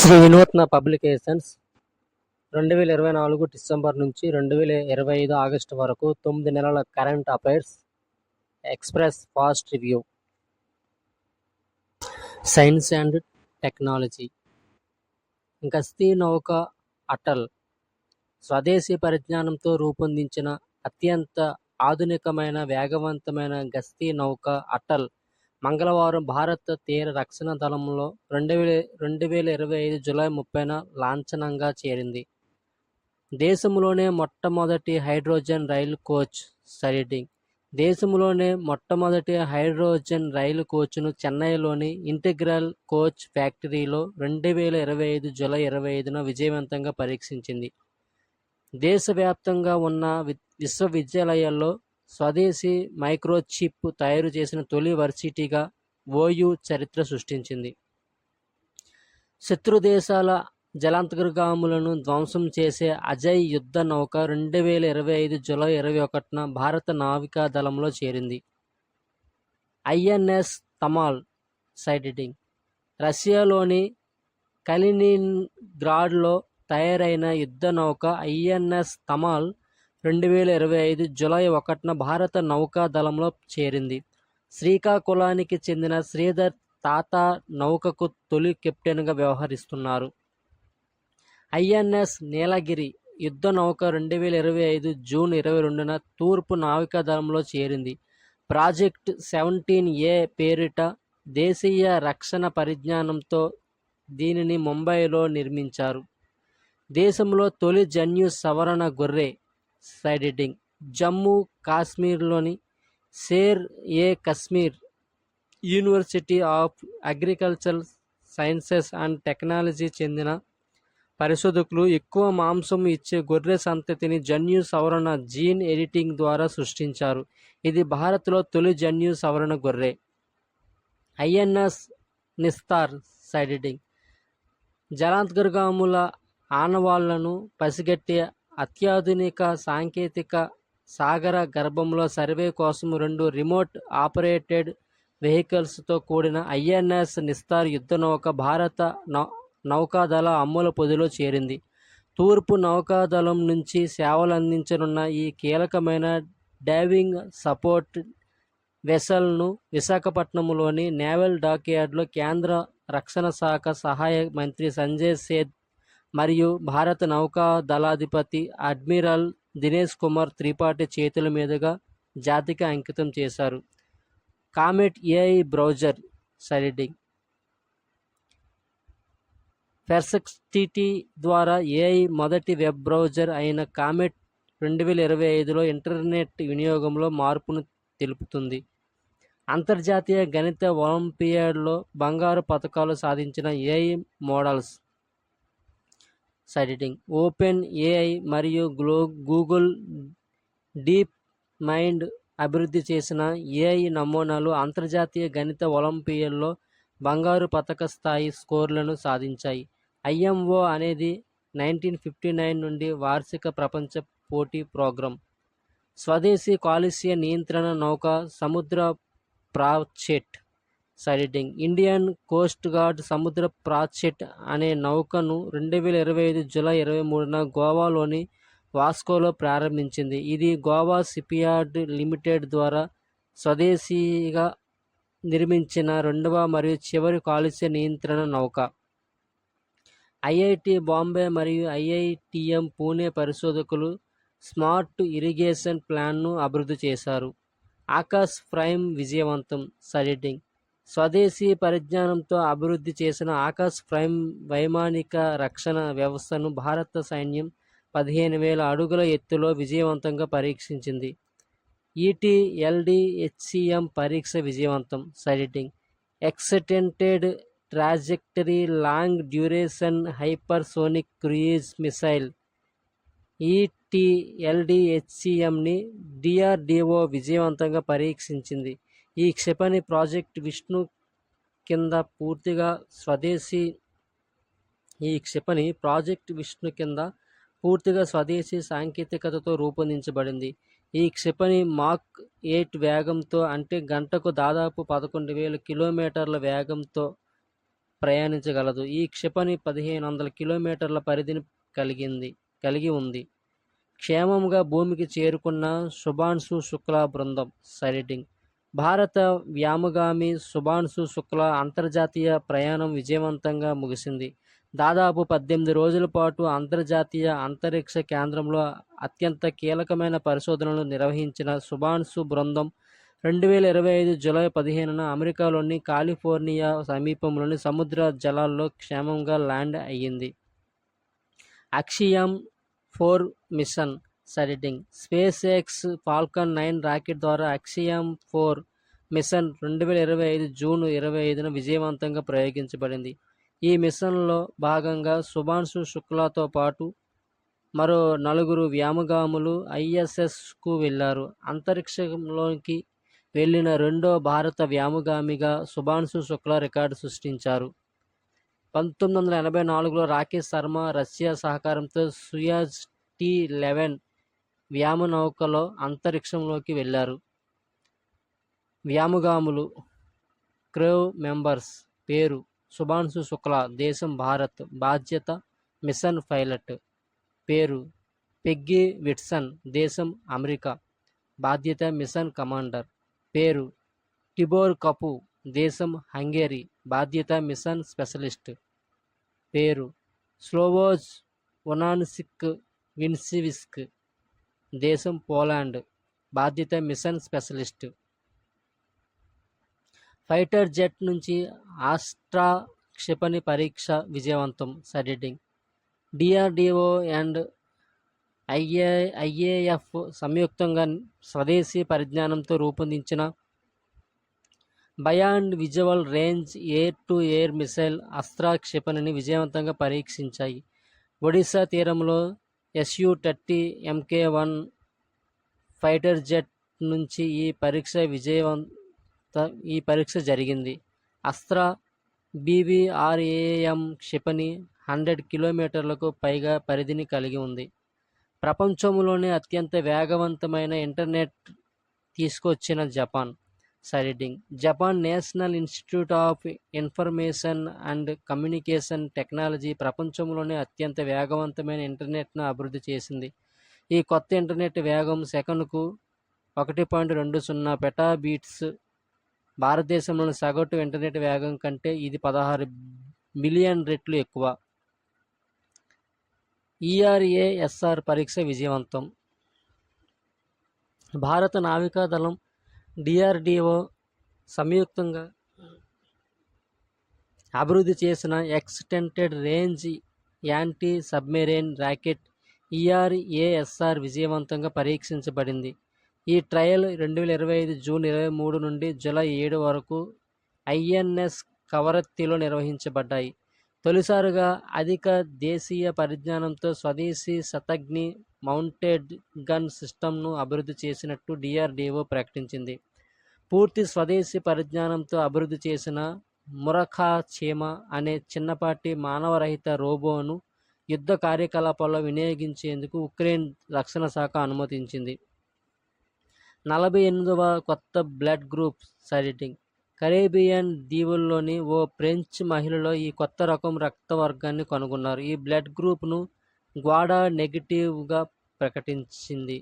శ్రీ వినూత్న publications 2024 December నుంచి 2025 August వరకు 9 నెలల current affairs express fast review. Science and technology. గస్తీ నౌక అటల్ స్వదేశీ పరిజ్ఞానంతో రూపొందించిన అత్యంత ఆధునికమైన వేగవంతమైన గస్తీ నౌక అటల్ మంగళవారం భారత తీర రక్షణ దళంలో 2025 జూలై 30న లాంఛనంగా చేరింది. దేశంలోనే మొట్టమొదటి హైడ్రోజన్ రైలు కోచ్ సైడింగ్. దేశంలోనే మొట్టమొదటి హైడ్రోజన్ రైలు కోచ్ను చెన్నైలోని ఇంటిగ్రల్ కోచ్ ఫ్యాక్టరీలో 2025 జూలై 25న విజయవంతంగా పరీక్షించింది. దేశవ్యాప్తంగా ఉన్న విశ్వవిద్యాలయాల్లో స్వదేశీ మైక్రోచిప్ తయారు చేసిన తొలి వర్సిటీగా ఓయూ చరిత్ర సృష్టించింది. శత్రు దేశాల జలాంతర్గాములను ధ్వంసం చేసే అజయ్ యుద్ధ నౌక 2025 జూలై 21న భారత నావికా దళంలో చేరింది. ఐఎన్ఎస్ తమాల్ సైడింగ్. రష్యాలోని కలినిన్గ్రాడ్లో తయారైన యుద్ధ నౌక ఐఎన్ఎస్ తమాల్ 2025 జూలై 1న భారత నౌకా దళంలో చేరింది. శ్రీకాకుళానికి చెందిన శ్రీధర్ తాతా నౌకకు తొలి కెప్టెన్గా వ్యవహరిస్తున్నారు. ఐఎన్ఎస్ నీలగిరి యుద్ధ నౌక 2025 జూన్ 22న తూర్పు నావికా దళంలో చేరింది. ప్రాజెక్ట్ 17A పేరిట దేశీయ రక్షణ పరిజ్ఞానంతో దీనిని ముంబైలో నిర్మించారు. దేశంలో తొలి జన్యు సవరణ గొర్రె సైడింగ్. జమ్మూ కాశ్మీర్లోని Sher-e-Kashmir University of Agricultural Sciences and Technology చెందిన పరిశోధకులు ఎక్కువ మాంసం ఇచ్చే గొర్రె సంతతిని జన్యు సవరణ జీన్ ఎడిటింగ్ ద్వారా సృష్టించారు. ఇది భారత్లో తొలి జన్యు సవరణ గొర్రె. ఐఎన్ఎస్ నిస్తార్ సైడింగ్. జలాంతర్గాముల ఆనవాళ్లను పసిగట్టే అత్యాధునిక సాంకేతిక సాగర గర్భంలో సర్వే కోసం 2 రిమోట్ ఆపరేటెడ్ వెహికల్స్తో కూడిన ఐఎన్ఎస్ నిస్తార్ యుద్ధ నౌక భారత నౌకాదళ అమ్ముల పొదిలో చేరింది. తూర్పు నౌకాదళం నుంచి సేవలందించనున్న ఈ కీలకమైన డైవింగ్ సపోర్ట్ వెసల్ను విశాఖపట్నంలోని నేవల్ డాక్యార్డ్లో కేంద్ర రక్షణ శాఖ సహాయ మంత్రి సంజయ్ సేథ్ మరియు భారత నౌకా దళాధిపతి అడ్మిరల్ దినేష్ కుమార్ త్రిపాఠి చేతుల మీదుగా జాతికి అంకితం చేశారు. Comet AI browser siding. Perplexity ద్వారా ఏఐ మొదటి వెబ్ బ్రౌజర్ అయిన కామెట్ 2025లో ఇంటర్నెట్ వినియోగంలో మార్పును తెలుపుతుంది. అంతర్జాతీయ గణిత ఒలింపియాడ్లో బంగారు పతకాలు సాధించిన AI models siding. Open AI మరియు గూగుల్ డీప్ మైండ్ అభివృద్ధి చేసిన ఏఐ నమూనాలు అంతర్జాతీయ గణిత ఒలింపియాడ్లో బంగారు పతక స్థాయి స్కోర్లను సాధించాయి. ఐఎంఓ అనేది 1959 నుండి వార్షిక ప్రపంచ పోటీ ప్రోగ్రాం. స్వదేశీ కాలుష్య నియంత్రణ నౌక సముద్ర project siding. Indian coast guard సముద్ర ప్రాజెక్ట్ అనే నౌకను 2025 జూలై 23న గోవాలోని వాస్కోలో ప్రారంభించింది. ఇది గోవా షిప్యార్డ్ లిమిటెడ్ ద్వారా స్వదేశీగా నిర్మించిన 2వ మరియు చివరి కాలుష్య నియంత్రణ నౌక. ఐఐటి బాంబే మరియు ఐఐటిఎం పూణే పరిశోధకులు స్మార్ట్ ఇరిగేషన్ ప్లాన్ను అభివృద్ధి చేశారు. ఆకాశ్ ప్రైమ్ విజయవంతం సైడింగ్. స్వదేశీ పరిజ్ఞానంతో అభివృద్ధి చేసిన ఆకాశ్ ప్రైమ్ వైమానిక రక్షణ వ్యవస్థను భారత సైన్యం 15,000 అడుగుల ఎత్తులో విజయవంతంగా పరీక్షించింది. ఈటీఎల్డీహెచ్సిఎం పరీక్ష విజయవంతం సైడింగ్. Extended trajectory long duration hypersonic cruise missile ఈటీఎల్డీహెచ్సిఎంని డిఆర్డిఓ విజయవంతంగా పరీక్షించింది. ఈ క్షిపణి ప్రాజెక్ట్ విష్ణు కింద పూర్తిగా స్వదేశీ సాంకేతికతతో రూపొందించబడింది. ఈ క్షిపణి మాక్ 8 వేగంతో అంటే గంటకు దాదాపు 11,000 కిలోమీటర్ల వేగంతో ప్రయాణించగలదు. ఈ క్షిపణి 1500 కిలోమీటర్ల పరిధిని కలిగి ఉంది. క్షేమంగా భూమికి చేరుకున్న శుభాంశు శుక్లా బృందం సైటింగ్. భారత వ్యోమగామి శుభాంశు శుక్లా అంతర్జాతీయ ప్రయాణం విజయవంతంగా ముగిసింది. దాదాపు 18 రోజుల పాటు అంతర్జాతీయ అంతరిక్ష కేంద్రంలో అత్యంత కీలకమైన పరిశోధనలు నిర్వహించిన శుభాంశు బృందం 2025 జూలై 15న అమెరికాలోని కాలిఫోర్నియా సమీపంలోని సముద్ర జలాల్లో క్షేమంగా ల్యాండ్ అయ్యింది. అక్సియం 4 మిషన్ సైటింగ్. స్పేస్ ఎక్స్ ఫాల్కన్ 9 రాకెట్ ద్వారా అక్సియం 4 మిషన్ 2025 జూన్ 25న విజయవంతంగా ప్రయోగించబడింది. ఈ మిషన్లో భాగంగా శుభాంశు శుక్లాతో పాటు మరో 4 వ్యోమగాములు ISSకు వెళ్లారు. అంతరిక్షంలోకి వెళ్లిన రెండో భారత వ్యోమగామిగా శుభాంశు శుక్లా రికార్డు సృష్టించారు. 1984లో రాకేష్ శర్మ రష్యా సహకారంతో సుయాజ్ T-11 వ్యోమనౌకలో అంతరిక్షంలోకి వెళ్లారు. వ్యోమగాములు క్రూ మెంబర్స్ పేరు శుభాంశు శుక్లా, దేశం భారత్, బాధ్యత మిషన్ పైలట్. పేరు పెగ్గీ విట్సన్, దేశం అమెరికా, బాధ్యత మిషన్ కమాండర్. పేరు టిబోర్ కపు, దేశం హంగేరీ, బాధ్యత మిషన్ స్పెషలిస్ట్. పేరు స్లోవోజ్ ఉనాన్సిక్ విన్సివిస్క్, దేశం పోలాండ్, బాధ్యత మిషన్ స్పెషలిస్ట్. ఫైటర్ జెట్ నుంచి ఆస్ట్రా క్షిపణి పరీక్ష విజయవంతం సైటింగ్. DRDO అండ్ IAF సంయుక్తంగా స్వదేశీ పరిజ్ఞానంతో రూపొందించిన beyond visual range air to air missile Astra క్షిపణిని విజయవంతంగా పరీక్షించాయి. ఒడిశా తీరంలో Su-30 Mk-1 ఫైటర్ జెట్ నుంచి ఈ పరీక్ష జరిగింది. అస్త్రా BBRAM క్షిపణి 100 కిలోమీటర్లకు పైగా పరిధిని కలిగి ఉంది. ప్రపంచంలోనే అత్యంత వేగవంతమైన ఇంటర్నెట్ తీసుకొచ్చిన Japan citing. Japan national institute of information and communication technology ప్రపంచంలోనే అత్యంత వేగవంతమైన ఇంటర్నెట్ను అభివృద్ధి చేసింది. ఈ కొత్త ఇంటర్నెట్ వేగం సెకనుకు 1.20 పెటాబీట్స్. భారతదేశంలోని సగటు ఇంటర్నెట్ వేగం కంటే ఇది 16 మిలియన్ రెట్లు ఎక్కువ. ERASR పరీక్ష విజయవంతం. భారత నావికాదళం DRDO సంయుక్తంగా అభివృద్ధి చేసిన extended range anti submarine rocket ERASR విజయవంతంగా పరీక్షించబడింది. ఈ ట్రయల్ 2025 జూన్ 23 నుండి జూలై 7 వరకు INS కవరత్తిలో నిర్వహించబడ్డాయి. తొలిసారిగా అధిక దేశీయ పరిజ్ఞానంతో స్వదేశీ శతఘ్ని మౌంటెడ్ గన్ సిస్టమ్ను అభివృద్ధి చేసినట్టు DRDO ప్రకటించింది. పూర్తి స్వదేశీ పరిజ్ఞానంతో అభివృద్ధి చేసిన మురఖా చీమ అనే చిన్నపాటి మానవరహిత రోబోను యుద్ధ కార్యకలాపాల్లో వినియోగించేందుకు ఉక్రెయిన్ రక్షణ శాఖ అనుమతించింది. 48వ కొత్త బ్లడ్ గ్రూప్ సైటింగ్. కరేబియన్ దీవుల్లోని ఓ ఫ్రెంచ్ మహిళలో ఈ కొత్త రకం రక్త వర్గాన్ని కనుగొన్నారు. ఈ బ్లడ్ గ్రూప్ను గ్వాడా నెగిటివ్గా ప్రకటించింది.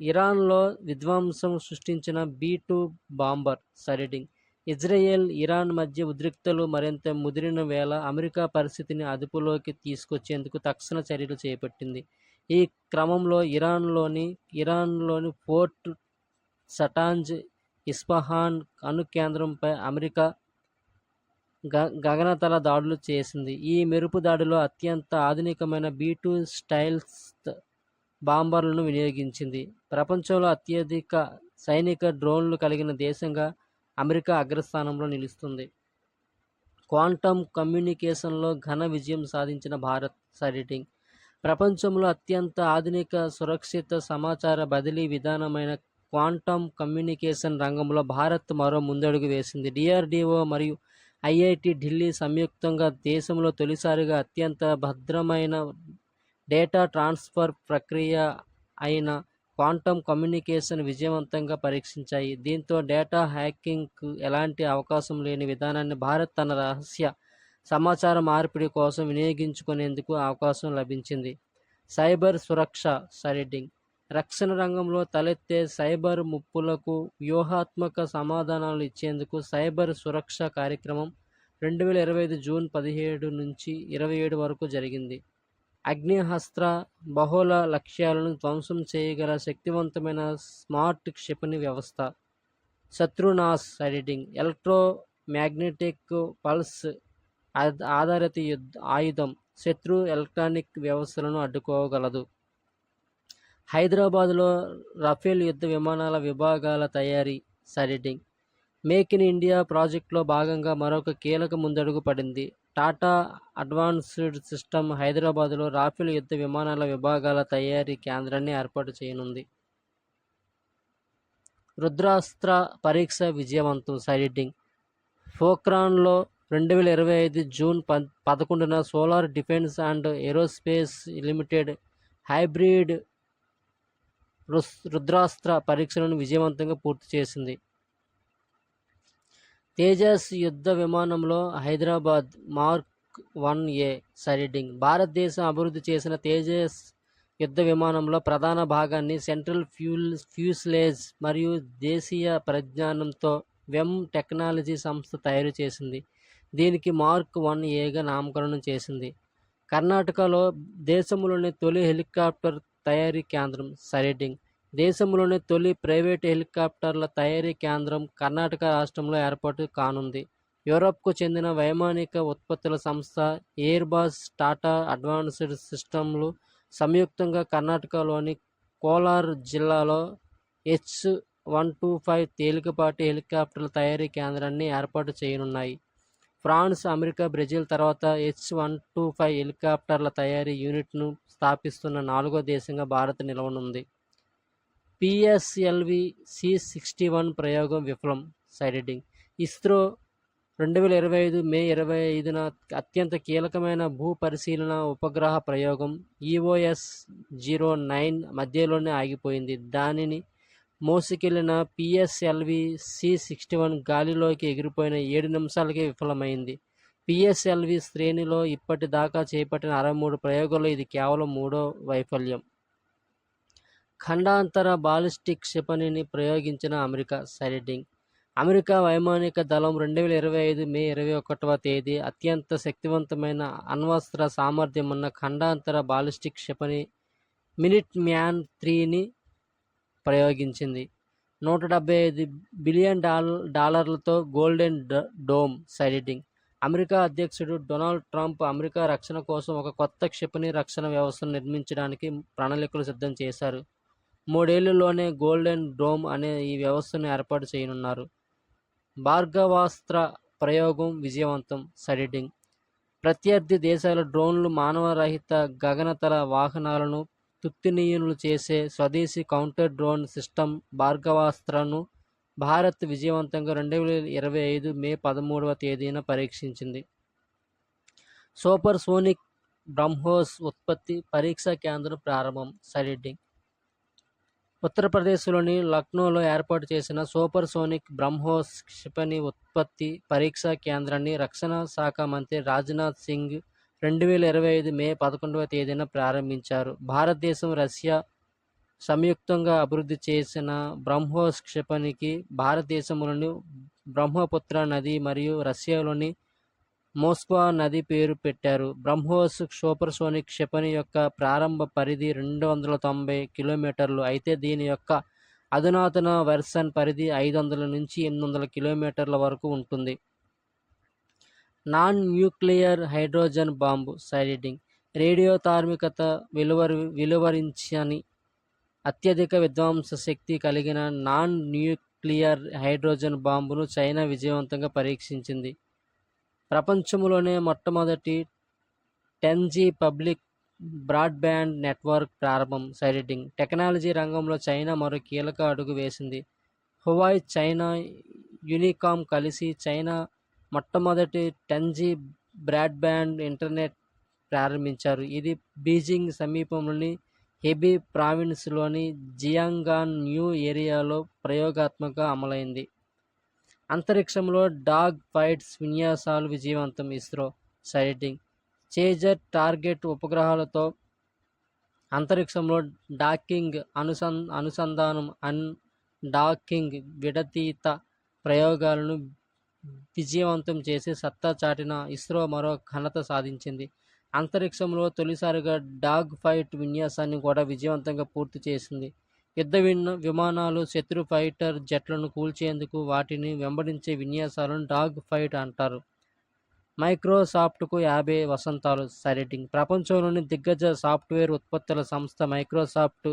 ఇరాన్లో విధ్వంసం సృష్టించిన B-2 bomber citing. Israel, Iran మధ్య ఉద్రిక్తతలు మరింత ముదిరిన వేళ అమెరికా పరిస్థితిని అదుపులోకి తీసుకొచ్చేందుకు తక్షణ చర్యలు చేపట్టింది. ఈ క్రమంలో ఇరాన్లోని పోర్ట్ సటాంజ్, ఇస్ఫహాన్ అణు కేంద్రంపై అమెరికా గగనతల దాడులు చేసింది. ఈ మెరుపు దాడిలో అత్యంత ఆధునికమైన B-2 స్టైల్త్ బాంబర్లను వినియోగించింది. ప్రపంచంలో అత్యధిక సైనిక డ్రోన్లు కలిగిన దేశంగా అమెరికా అగ్రస్థానంలో నిలుస్తుంది. క్వాంటమ్ కమ్యూనికేషన్లో ఘన విజయం సాధించిన భారత్ సైటింగ్. ప్రపంచంలో అత్యంత ఆధునిక సురక్షిత సమాచార బదిలీ విధానమైన క్వాంటమ్ కమ్యూనికేషన్ రంగంలో భారత్ మరో ముందడుగు వేసింది. DRDO మరియు IIT ఢిల్లీ సంయుక్తంగా దేశంలో తొలిసారిగా అత్యంత భద్రమైన డేటా ట్రాన్స్ఫర్ ప్రక్రియ అయిన క్వాంటం కమ్యూనికేషన్ విజయవంతంగా పరీక్షించాయి. దీంతో డేటా హ్యాకింగ్కు ఎలాంటి అవకాశం లేని విధానాన్ని భారత్ తన రహస్య సమాచార మార్పిడి కోసం వినియోగించుకునేందుకు అవకాశం లభించింది. సైబర్ సురక్ష సైడింగ్ రక్షణ రంగంలో తలెత్తే సైబర్ ముప్పులకు వ్యూహాత్మక సమాధానాలు ఇచ్చేందుకు సైబర్ సురక్ష కార్యక్రమం 2025 జూన్ 17 నుంచి 27 వరకు జరిగింది. అగ్నిహస్త్ర బహుళ లక్ష్యాలను ధ్వంసం చేయగల శక్తివంతమైన స్మార్ట్ క్షిపణి వ్యవస్థ. శత్రునాశ్ సైడింగ్ ఎలక్ట్రోమాగ్నెటిక్ పల్స్ ఆధారిత ఆయుధం శత్రు ఎలక్ట్రానిక్ వ్యవస్థలను అడ్డుకోగలదు. హైదరాబాద్లో రఫేల్ యుద్ధ విమానాల విభాగాల తయారీ సైడింగ్ మేక్ ఇన్ ఇండియా ప్రాజెక్టులో భాగంగా మరొక కీలక ముందడుగు పడింది. టాటా అడ్వాన్స్డ్ సిస్టమ్ హైదరాబాద్లో రాఫెల్ యుద్ధ విమానాల విభాగాల తయారీ కేంద్రాన్ని ఏర్పాటు చేయనుంది. రుద్రాస్త్ర పరీక్ష విజయవంతం సైడింగ్ పోఖ్రాన్లో 2025 జూన్ 11న Solar Defence and Aerospace Limited hybrid Rudrastra పరీక్షలను విజయవంతంగా పూర్తి చేసింది. తేజస్ యుద్ధ విమానంలో హైదరాబాద్ మార్క్ 1A సైడింగ్ భారతదేశం అభివృద్ధి చేసిన తేజస్ యుద్ధ విమానంలో ప్రధాన భాగాన్ని సెంట్రల్ ఫ్యూస్లేజ్ మరియు దేశీయ పరిజ్ఞానంతో వెమ్ టెక్నాలజీ సంస్థ తయారు చేసింది. దీనికి మార్క్ 1Aగా నామకరణం చేసింది. కర్ణాటకలో దేశంలోని తొలి హెలికాప్టర్ తయారీ కేంద్రం సైడింగ్ దేశంలోని తొలి ప్రైవేటు హెలికాప్టర్ల తయారీ కేంద్రం కర్ణాటక రాష్ట్రంలో ఏర్పాటు కానుంది. యూరప్కు చెందిన వైమానిక ఉత్పత్తుల సంస్థ ఎయిర్బస్, టాటా అడ్వాన్స్డ్ సిస్టమ్లు సంయుక్తంగా కర్ణాటకలోని కోలార్ జిల్లాలో H-125 తేలికపాటి హెలికాప్టర్ల తయారీ కేంద్రాన్ని ఏర్పాటు చేయనున్నాయి. ఫ్రాన్స్, అమెరికా, బ్రెజిల్ తర్వాత H-125 హెలికాప్టర్ల తయారీ యూనిట్ను స్థాపిస్తున్న 4వ దేశంగా భారత్ నిలవనుంది. PSLV C-61 ప్రయోగం విఫలం సైడింగ్ ఇస్రో 2025 మే 25న అత్యంత కీలకమైన భూ పరిశీలన ఉపగ్రహ ప్రయోగం EOS-09 మధ్యలోనే ఆగిపోయింది. దానిని మోసుకెళ్లిన PSLV C-61 గాలిలోకి ఎగిరిపోయిన 7 నిమిషాలకే విఫలమైంది. PSLV శ్రేణిలో ఇప్పటిదాకా చేపట్టిన 63 ప్రయోగాల్లో ఇది కేవలం 3వ వైఫల్యం. ఖండాంతర బాలిస్టిక్ క్షిపణిని ప్రయోగించిన అమెరికా సైడింగ్ అమెరికా వైమానిక దళం 2025 మే 21వ తేదీ అత్యంత శక్తివంతమైన అణ్వస్త్ర సామర్థ్యమున్న ఖండాంతర బాలిస్టిక్ క్షిపణి మినిట్ మ్యాన్ 3ని ప్రయోగించింది. $175 బిలియన్ గోల్డెన్ డోమ్ సైడింగ్ అమెరికా అధ్యక్షుడు డొనాల్డ్ ట్రంప్ అమెరికా రక్షణ కోసం ఒక కొత్త క్షిపణి రక్షణ వ్యవస్థను నిర్మించడానికి ప్రణాళికలు సిద్ధం చేశారు. 3 ఏళ్లలోనే గోల్డెన్ డోమ్ అనే ఈ వ్యవస్థను ఏర్పాటు చేయనున్నారు. భార్గవాస్త్ర ప్రయోగం విజయవంతం సైడింగ్ ప్రత్యర్థి దేశాల డ్రోన్లు మానవరహిత గగనతల వాహనాలను తుత్తునియలు చేసే స్వదేశీ కౌంటర్ డ్రోన్ సిస్టమ్ భార్గవాస్త్రను భారత్ విజయవంతంగా 2025 మే 13వ తేదీన పరీక్షించింది. సూపర్ సోనిక్ బ్రహ్మోస్ ఉత్పత్తి పరీక్షా కేంద్రం ప్రారంభం సైడింగ్ ఉత్తరప్రదేశ్లోని లక్నోలో ఏర్పాటు చేసిన సూపర్ సోనిక్ బ్రహ్మోస్ క్షిపణి ఉత్పత్తి పరీక్షా కేంద్రాన్ని రక్షణ శాఖ మంత్రి రాజ్నాథ్ సింగ్ 2025 మే 11వ తేదీన ప్రారంభించారు. భారతదేశం, రష్యా సంయుక్తంగా అభివృద్ధి చేసిన బ్రహ్మోస్ క్షిపణికి భారతదేశంలోని బ్రహ్మపుత్ర నది మరియు రష్యాలోని మోస్క్వా నది పేరు పెట్టారు. బ్రహ్మోస్ సూపర్సోనిక్ క్షిపణి యొక్క ప్రారంభ పరిధి 290 కిలోమీటర్లు అయితే దీని యొక్క అధునాతన వెర్షన్ పరిధి 500 నుంచి 800 కిలోమీటర్ల వరకు ఉంటుంది. నాన్ న్యూక్లియర్ హైడ్రోజన్ బాంబు సైడింగ్ రేడియో ధార్మికత వెలువరించని అత్యధిక విధ్వంస శక్తి కలిగిన నాన్ న్యూక్లియర్ హైడ్రోజన్ బాంబును చైనా విజయవంతంగా పరీక్షించింది. ప్రపంచంలోనే మొట్టమొదటి 10G పబ్లిక్ బ్రాడ్బ్యాండ్ నెట్వర్క్ ప్రారంభం సైడింగ్ టెక్నాలజీ రంగంలో చైనా మరో కీలక అడుగు వేసింది. హువాయ్, చైనా యూనికామ్ కలిసి చైనా మొట్టమొదటి 10G బ్రాడ్బ్యాండ్ ఇంటర్నెట్ ప్రారంభించారు. ఇది బీజింగ్ సమీపంలోని హెబీ ప్రావిన్స్లోని జియాంగాన్ న్యూ ఏరియాలో ప్రయోగాత్మకంగా అమలైంది. అంతరిక్షంలో డాగ్ ఫైట్స్ విన్యాసాలు విజయవంతం. ఇస్రో సైటింగ్ చేజర్ టార్గెట్ ఉపగ్రహాలతో అంతరిక్షంలో డాకింగ్ అనుసంధానం డాకింగ్ విడతీత ప్రయోగాలను విజయవంతం చేసి సత్తా చాటిన ఇస్రో మరో ఘనత సాధించింది. అంతరిక్షంలో తొలిసారిగా డాగ్ ఫైట్ విన్యాసాన్ని కూడా విజయవంతంగా పూర్తి చేసింది. యుద్ధ విమానాలు శత్రు ఫైటర్ జెట్లను కూల్చేందుకు వాటిని వెంబడించే విన్యాసాలను డాగ్ ఫైట్ అంటారు. మైక్రోసాఫ్ట్కు 50 వసంతాలు. సైటింగ్ ప్రపంచంలోని దిగ్గజ సాఫ్ట్వేర్ ఉత్పత్తుల సంస్థ మైక్రోసాఫ్ట్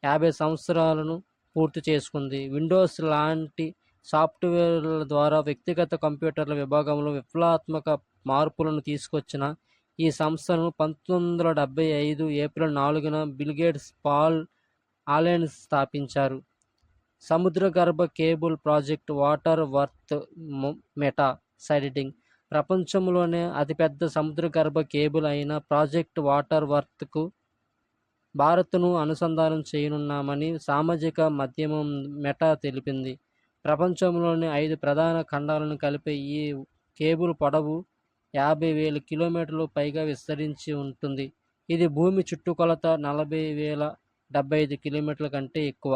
50 సంవత్సరాలను పూర్తి చేసుకుంది. విండోస్ లాంటి సాఫ్ట్వేర్ల ద్వారా వ్యక్తిగత కంప్యూటర్ల విభాగంలో విప్లవాత్మక మార్పులను తీసుకొచ్చిన ఈ సంస్థను 1975 ఏప్రిల్ 4న బిల్గేట్స్, పాల్ ఆలెన్ స్థాపించారు. సముద్రగర్భ cable project water worth Meta. సైటింగ్ ప్రపంచంలోనే అతిపెద్ద సముద్రగర్భ కేబుల్ అయిన ప్రాజెక్ట్ వాటర్ వర్త్కు భారత్ను అనుసంధానం చేయనున్నామని సామాజిక మాధ్యమం మెటా తెలిపింది. ప్రపంచంలోని 5 ప్రధాన ఖండాలను కలిపే ఈ కేబుల్ పొడవు 50,000 కిలోమీటర్లు పైగా విస్తరించి ఉంటుంది. ఇది భూమి చుట్టుకొలత 40,075 కిలోమీటర్ల కంటే ఎక్కువ.